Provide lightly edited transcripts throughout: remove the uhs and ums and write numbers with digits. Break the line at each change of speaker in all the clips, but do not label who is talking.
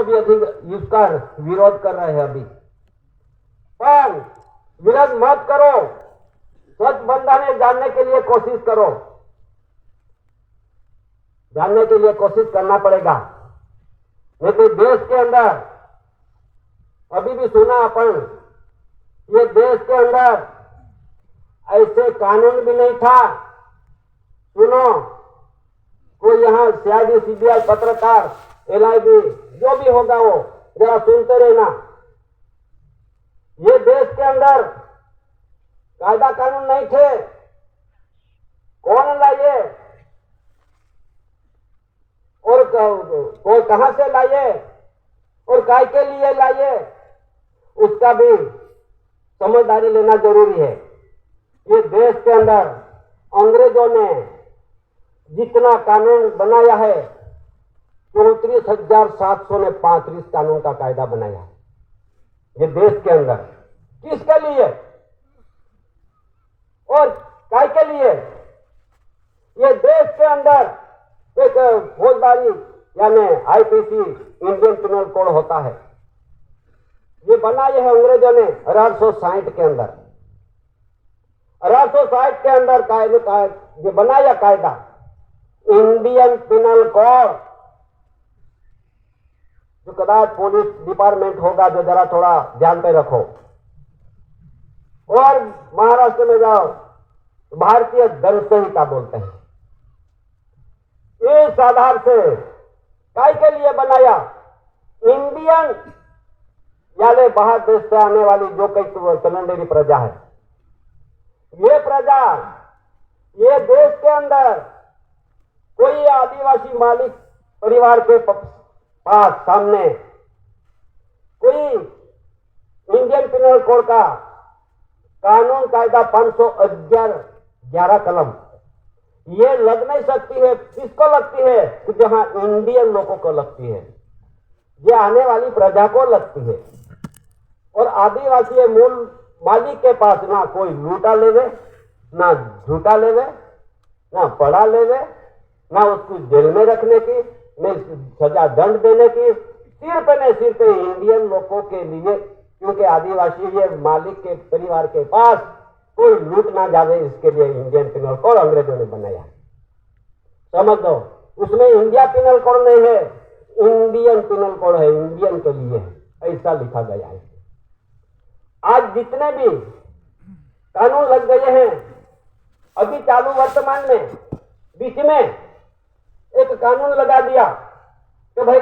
को भी अधिक इसका विरोध कर रहे हैं अभी। पर विरोध मत करो, सच बंधाने जानने के लिए कोशिश करो, जानने के लिए कोशिश करना पड़ेगा। नहीं तो देश के अंदर अभी भी सुना अपन, ये देश के अंदर ऐसे कानून भी नहीं था। सुनो, कोई यहां सीआईडी, सीबीआई, पत्रकार, एलआईबी जो भी होगा वो जरा सुनते रहना। ये देश के अंदर कायदा कानून नहीं थे। कौन लाए और कहां से लाए और काय के लिए लाए, उसका भी समझदारी लेना जरूरी है। ये देश के अंदर अंग्रेजों ने जितना कानून बनाया है, 34,735 कानून का कायदा बनाया ये देश के अंदर। किसके लिए और काय के लिए? ये देश के अंदर एक फौजदारी यानी आईपीसी, इंडियन पिनल कोड होता है। ये बनाए है अंग्रेजों ने 1860 के अंदर। 1860 के अंदर ये बनाया कायदा इंडियन पिनल कोड, जो कदाच पुलिस डिपार्टमेंट होगा जो जरा थोड़ा ध्यान पे रखो। और महाराष्ट्र में जाओ, भारतीय दंड संहिता बोलते हैं। इस आधार से काय के लिए बनाया? इंडियन यानी बाहर देश से आने वाली जो कई चलंडेरी प्रजा है, ये प्रजा ये देश के अंदर कोई आदिवासी मालिक परिवार के पास सामने कोई इंडियन पिनल कोड का कानून कायदा 511 कलम ये लग नहीं सकती है। किसको लगती है? कि जहां इंडियन लोगों को लगती है, ये आने वाली प्रजा को लगती है। और आदिवासी मूल मालिक के पास ना कोई लूटा लेवे, ना झूठा लेवे, ना पढ़ा लेवे, ना उसको जेल में रखने की, न सजा दंड देने की, सिर्फ इंडियन लोगों के लिए। क्योंकि आदिवासी ये मालिक के परिवार के पास कोई लूट ना जावे, इसके लिए इंडियन पिनल कोड अंग्रेजों ने बनाया। समझ लो, उसमें इंडिया पिनल कोड नहीं है, इंडियन पिनल कोड है, इंडियन के लिए है, ऐसा लिखा गया है। आज जितने भी कानून लग गए हैं, अभी चालू वर्तमान में बीच में एक कानून लगा दिया कि भाई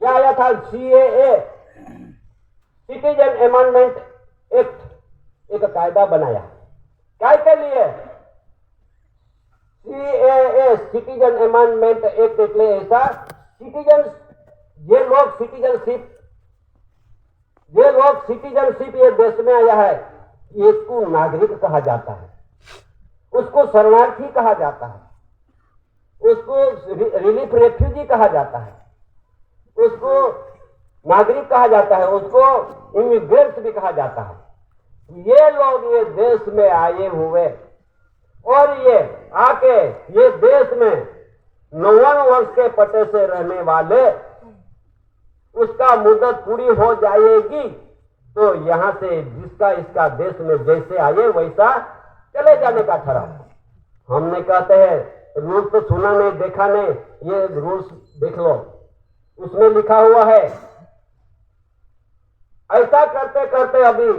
क्या आया था, सीएए, सिटीजन अमेंडमेंट एक्ट, एक कायदा बनाया। काय के लिए? सीएए, सिटीजन अमेंडमेंट एक्ट એટલે ऐसा सिटीजन ये लोग सिटीजनशिप ये देश में आया है, इसको नागरिक कहा जाता है, उसको शरणार्थी कहा जाता है, उसको रिलीफ रेफ्यूजी कहा जाता है, उसको नागरिक कहा जाता है, उसको इमिग्रेंट्स भी कहा जाता है। ये लोग ये देश में आए हुए और ये आके ये देश में 59 वर्ष के पटे से रहने वाले, उसका मुद्दत पूरी हो जाएगी तो यहां से जिसका इसका देश में जैसे आए वैसा चले जाने का ठहराव। हमने कहते हैं रूल्स तो सुना नहीं, देखा नहीं, ये रूल्स देख लो, उसमें लिखा हुआ है। ऐसा करते करते अभी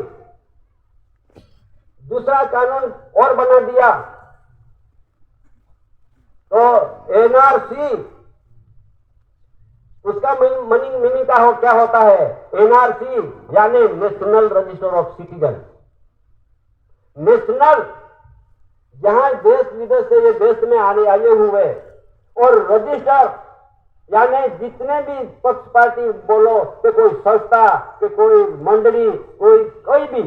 दूसरा कानून और बना दिया, तो एनआरसी, उसका मीनिंग क्या होता है? एनआरसी यानी national register of citizen. National, जहां देश विदेश से ये देश में आए हुए, और रजिस्टर यानी जितने भी पक्ष पार्टी बोलो कि कोई संस्था कि कोई मंडली कोई भी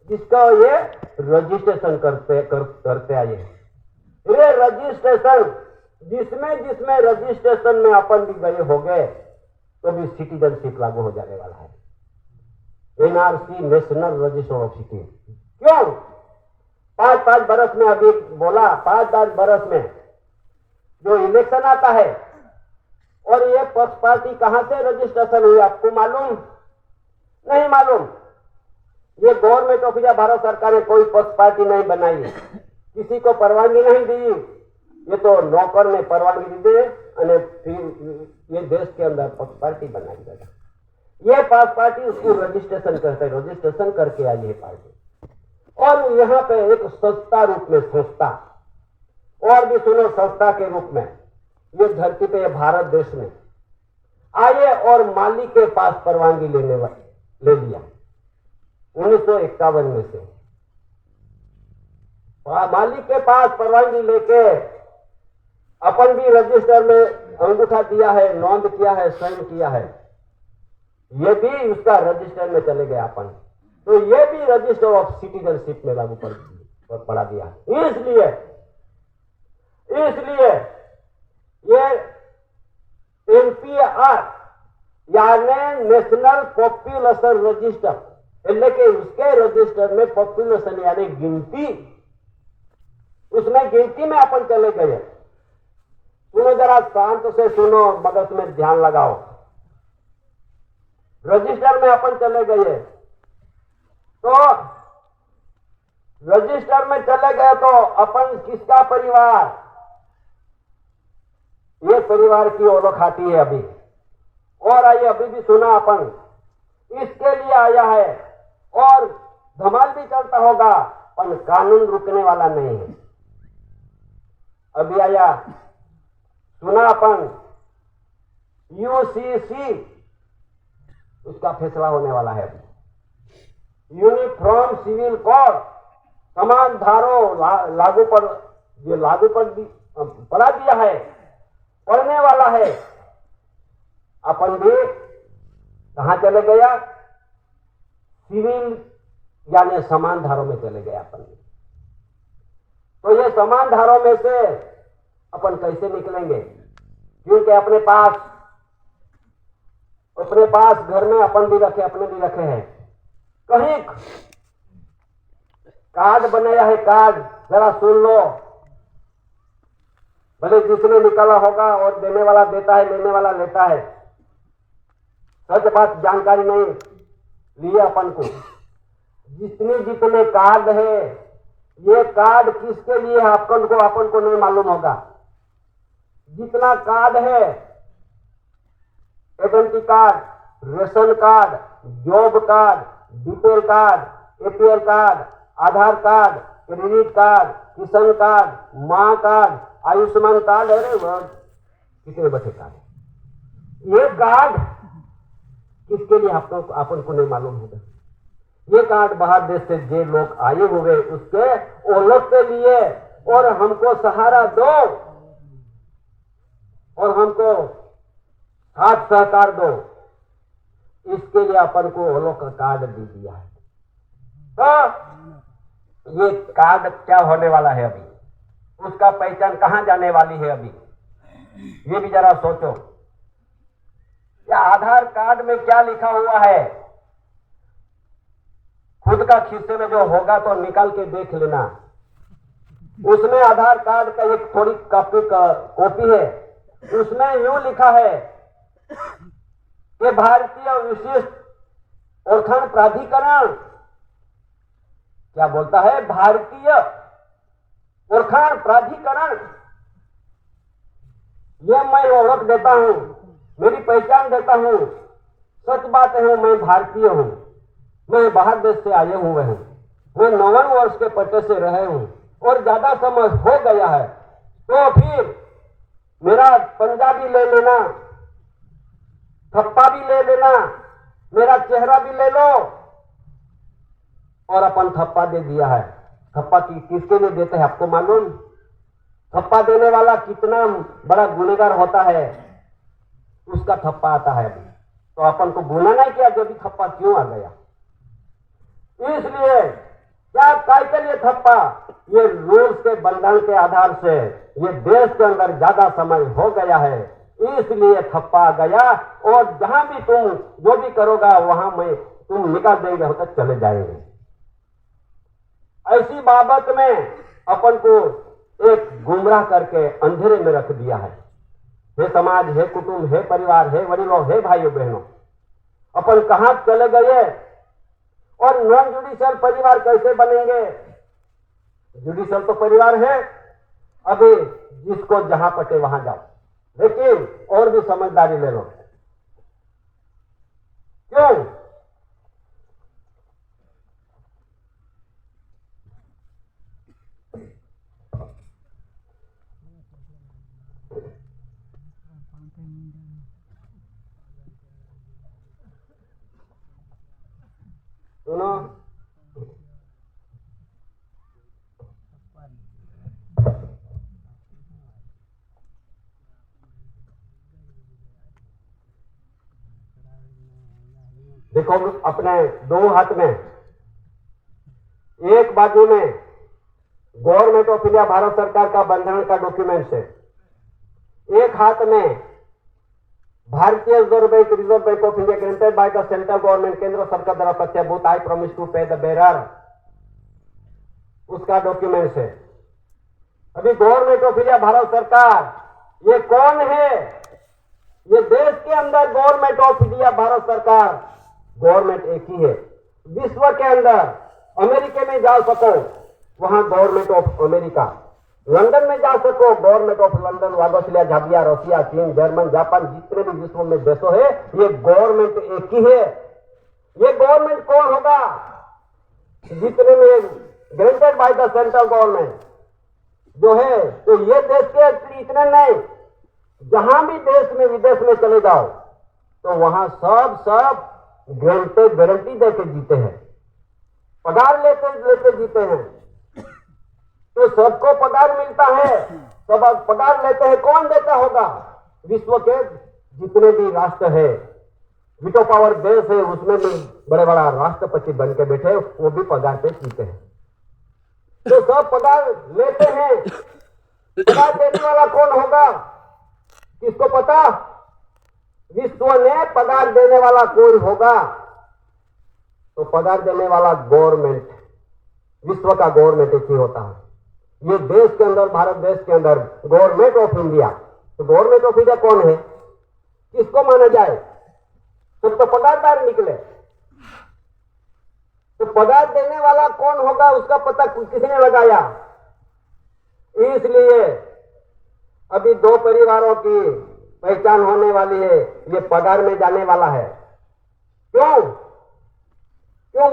जिसका ये रजिस्ट्रेशन करते आए, ये रजिस्ट्रेशन जिसमें रजिस्ट्रेशन में अपन भी गए हो गए तो भी सिटीजनशिप लागू हो जाने वाला है। NRC, national register of city. क्यों? 5-5 बरस में, अभी बोला 5-5 बरस में जो इलेक्शन आता है और ये पक्ष पार्टी कहां से रजिस्ट्रेशन हुई आपको मालूम? नहीं मालूम। ये गवर्नमेंट ऑफ इंडिया भारत सरकार ने कोई पक्ष पार्टी नहीं बनाई, किसी को परवानगी नहीं दी। ये तो नौकर ने परवानगी दी और फिर ये देश के अंदर पक्ष पार्टी बनाई गई। ये पक्ष पार्टी उसको रजिस्ट्रेशन करते हैं, रजिस्ट्रेशन करके आई है पार्टी। और यहाँ पे एक संस्था रूप में, संस्था और भी सुनो, संस्था के रूप में ये धरती पे भारत देश में आए और मालिक के पास परवानगी ले लिया 1951 में से। मालिक के पास परवानगी लेके अपन भी रजिस्टर में अंगूठा दिया है, नोंद किया है, साइन किया है, ये भी उसका रजिस्टर में चले गए अपन, तो ये भी रजिस्टर ऑफ सिटीजनशिप में लागू पड़ा दिया। इसलिए ये एनपीआर यानी नेशनल पॉपुलेशन रजिस्टर, એટલે કે उसके रजिस्टर में पॉपुलेशन यानी गिनती, उसमें गिनती में अपन चले गए। सुनो जरा, शांत से सुनो, मगज में ध्यान लगाओ। रजिस्टर में अपन चले गए, तो रजिस्टर में चले गए तो अपन किसका परिवार? ये परिवार की ओळख आती है अभी। और आइए, अभी भी सुना अपन, इसके लिए आया है और धमाल भी चलता होगा, पर कानून रुकने वाला नहीं है। अभी आया, सुना अपन, यूसीसी उसका फैसला होने वाला है अभी। यूनिफॉर्म सिविल कोड समान धारों लागू पड़ा दिया है, पढ़ने वाला है। अपन भी कहां चले गया? सिविल यानी समान धारों में चले गए अपन भी। तो ये समान धारों में से अपन कैसे निकलेंगे? क्योंकि अपने पास घर में अपन भी रखे, अपने भी रखे हैं। कहीं कार्ड बनाया है, कार्ड जरा सुन लो, भले जिसने निकाला होगा और देने वाला देता है, लेने वाला लेता है, सच बात जानकारी नहीं लिए अपन को। जितने कार्ड है, ये कार्ड किसके लिए है अपन को नहीं मालूम होगा। जितना कार्ड है, identity card, ration card, job card, BPL card, APL card, Aadhaar card, credit card, किसान कार्ड, माँ कार्ड, आयुष्मान कार्ड, अरे वह कितने बचे कार्ड। ये कार्ड किसके लिए अपन को नहीं मालूम होगा। ये कार्ड बाहर देश से जो लोग आए हुए उसके ओळख के लिए, और हमको सहारा दो और हमको साथ सहकार दो, इसके लिए अपन को ओळख का कार्ड दे दिया है। तो ये कार्ड क्या होने वाला है अभी, उसका पहचान कहां जाने वाली है अभी, ये भी जरा सोचो। या आधार कार्ड में क्या लिखा हुआ है, खुद का खिस्से में जो होगा तो निकाल के देख लेना। उसमें आधार कार्ड का एक थोड़ी कॉपी है, उसमें यूं लिखा है कि भारतीय विशिष्ट ओळखाण प्राधिकरण, क्या बोलता है, भारतीय ओळखाण प्राधिकरण। ये मैं ओळख देता हूं, मेरी पहचान देता हूं, सच बात है, मैं भारतीय हूं, मैं बाहर देश से आए हुए हूं, मैं 59 वर्ष के पट्टे से रहे हूं और ज्यादा समय हो गया है, तो फिर मेरा पंजाबी ले लेना, थप्पा भी ले लेना, मेरा चेहरा भी ले लो। और अपन थप्पा दे दिया है। थप्पा किसके लिए देते हैं आपको मालूम? थप्पा देने वाला कितना बड़ा गुनहगार होता है, उसका थप्पा आता है अभी। तो अपन को गुनाह नहीं किया, जो भी थप्पा क्यों आ गया। इसलिए क्या काय के लिए थप्पा? ये रूल्स के बंधन के आधार से ये देश के अंदर ज्यादा समय हो गया है, इसलिए थप्पा आ गया। और जहां भी तुम जो भी करोगा वहां में तुम निकाल देंगे, होता चले जाएंगे। ऐसी बाबत में अपन को एक गुमराह करके अंधेरे में रख दिया है। हे समाज, हे कुटुंब, हे परिवार, हे वडीलों, हे भाइयों बहनों, अपन कहां चले गए और नॉन जुडिशियल परिवार कैसे बनेंगे? जुडिशियल तो परिवार है, अभी जिसको जहां पटे वहां जाओ, लेकिन और भी समझदारी ले लो। क्यों? सुनो, देखो अपने दो हाथ में, एक बाजू में गवर्नमेंट ऑफ इंडिया भारत सरकार का बंधन का डॉक्यूमेंट है, एक हाथ में भारतीय reserve bank of India granted by the central government, केंद्र सरकार द्वारा प्रत्यभूत आई प्रॉमिस टू पे द बेरर, उसका डॉक्यूमेंट है। अभी गवर्नमेंट ऑफ इंडिया भारत सरकार ये कौन है? ये देश के अंदर गवर्नमेंट ऑफ इंडिया भारत सरकार गवर्नमेंट एक ही है। विश्व के अंदर अमेरिका में जा सको वहां गवर्नमेंट ऑफ अमेरिका, लंदन में जा सको government of London, Australia, Zambia, Russia, चीन, जर्मन, जापान, जितने भी विश्व में देशों है ये गवर्नमेंट एक ही है। ये गवर्नमेंट कौन होगा? जितने में granted by the central government जो है, तो ये देश के इतने नहीं, जहां भी देश में विदेश में चले जाओ तो वहां सब गारंटी देके जीते हैं, पगार लेते जीते हैं। तो सबको पगार मिलता है, सब पगार लेते हैं। कौन देता होगा? विश्व के जितने भी राष्ट्र है, विटो पावर देश है, उसमें भी बड़े बड़ा राष्ट्रपति बन के बैठे, वो भी पगार पे जीते हैं। तो सब पगार लेते हैं। पगार देने वाला कौन होगा? किसको पता? विश्व ने पगार देने वाला कोई होगा तो पगार देने वाला गवर्नमेंट, विश्व का गवर्नमेंट एक ही होता है। ये देश के अंदर, भारत देश के अंदर गवर्नमेंट ऑफ इंडिया, तो गवर्नमेंट ऑफ इंडिया कौन है? किसको माना जाए? सब तो पगारदार निकले। तो पगार देने वाला कौन होगा उसका पता किसने लगाया? इसलिए अभी दो परिवारों की पहचान होने वाली है, ये पगार में जाने वाला है। क्यों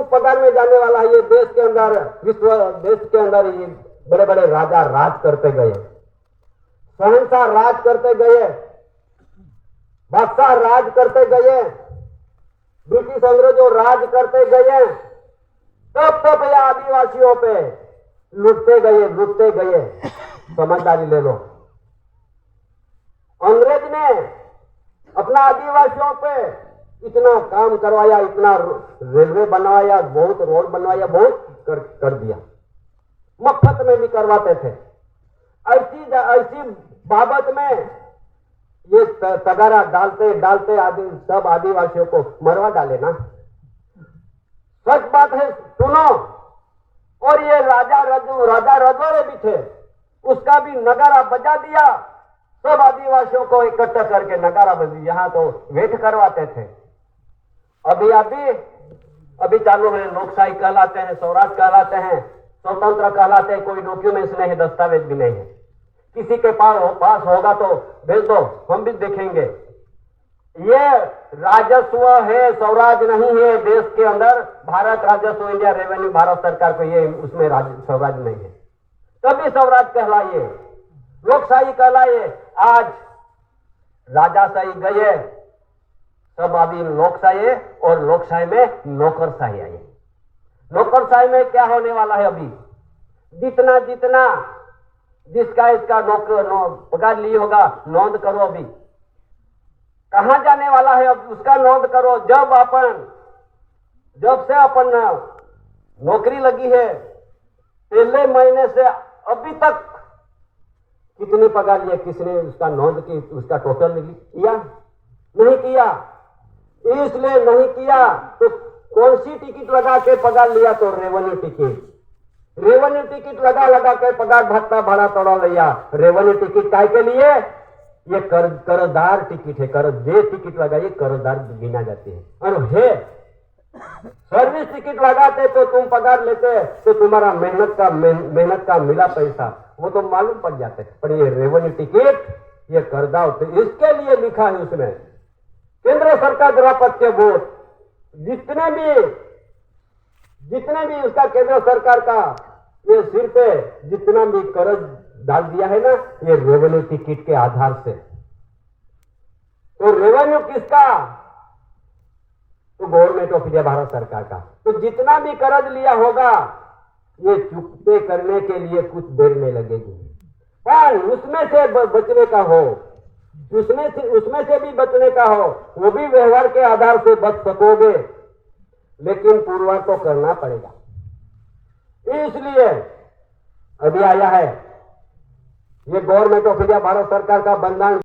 पगार में जाने वाला है? ये देश के अंदर, विश्व देश के अंदर ये बड़े बड़े राजा राज करते गए, शहंशाह राज करते गए, बादशाह राज करते गए, ब्रिटिश अंग्रेजों राज करते गए, तब ये आदिवासियों पे लुटते गए। समझदारी ले लो। अंग्रेज ने अपना आदिवासियों पे इतना काम करवाया, इतना रेलवे बनवाया, बहुत रोड बनवाया, बहुत कर दिया, मफ्त में भी करवाते थे। ऐसी बाबत में ये तगारा डालते सब आदिवासियों को मरवा डाले ना। सच बात है, सुनो। और ये राजा रजवाड़े भी थे, उसका भी नगारा बजा दिया, सब आदिवासियों को इकट्ठा करके नगारा बजी। यहां तो वेट करवाते थे। अभी चालू है, लोकशाही कहलाते हैं, स्वराज कहलाते हैं, स्वतंत्र कहलाते हैं, कोई डॉक्यूमेंट्स नहीं है, दस्तावेज भी नहीं है। किसी के पास होगा तो भेज दो, हम भी देखेंगे। ये राजस्व है, स्वराज नहीं है। देश के अंदर भारत राजस्व, इंडिया रेवेन्यू, भारत सरकार को ये उसमें स्वराज नहीं है। तभी स्वराज कहलाइए, लोकशाही कहलाइए। आज राजाशाही गए, सब अभी लोकशाही, और लोकशाही में नौकरशाही आई। नौकरशाही में क्या होने वाला है? अभी जितना जिसका इसका पगार लिए होगा, नोंद करो। अभी कहां जाने वाला है? अब उसका नोंद करो। जब से अपन नौकरी लगी है, पहले महीने से अभी तक कितनी पगार लिया, किसने उसका नोंद की, उसका टोटल किया? नहीं किया। इसलिए नहीं किया तो कौन सी टिकट लगा के पगार लिया? तो रेवेन्यू टिकट लगा के पगार भत्ता भाड़ा तोड़ा लिया। रेवेन्यू टिकट काय के लिए? ये कर्जदार टिकट है। कर जे टिकट लगाइए कर्जदार गिना जाते हैं। और है सर्विस टिकट लगाते तो तुम पगार लेते तो तुम्हारा मेहनत का मिला पैसा वो तो मालूम पड़ जाता है। पर ये रेवेन्यू टिकट ये कर्जदार होते, इसके लिए लिखा है उसमें केंद्र सरकार द्वारा प्रत्यय बोर्ड जितने भी उसका केंद्र सरकार का ये सिर पे जितना भी कर्ज डाल दिया है ना ये रेवेन्यू टिकट के आधार से। तो रेवेन्यू किसका? तो गवर्नमेंट ऑफ इंडिया भारत सरकार का। तो जितना भी कर्ज लिया होगा ये चुकते करने के लिए कुछ देर में लगेगी। पर उसमें से बचने का हो, उसमें से भी बचने का हो वो भी व्यवहार के आधार से बच सकोगे, लेकिन पूर्वार तो करना पड़ेगा। इसलिए अभी आया है ये गवर्नमेंट ऑफ इंडिया भारत सरकार का बंधन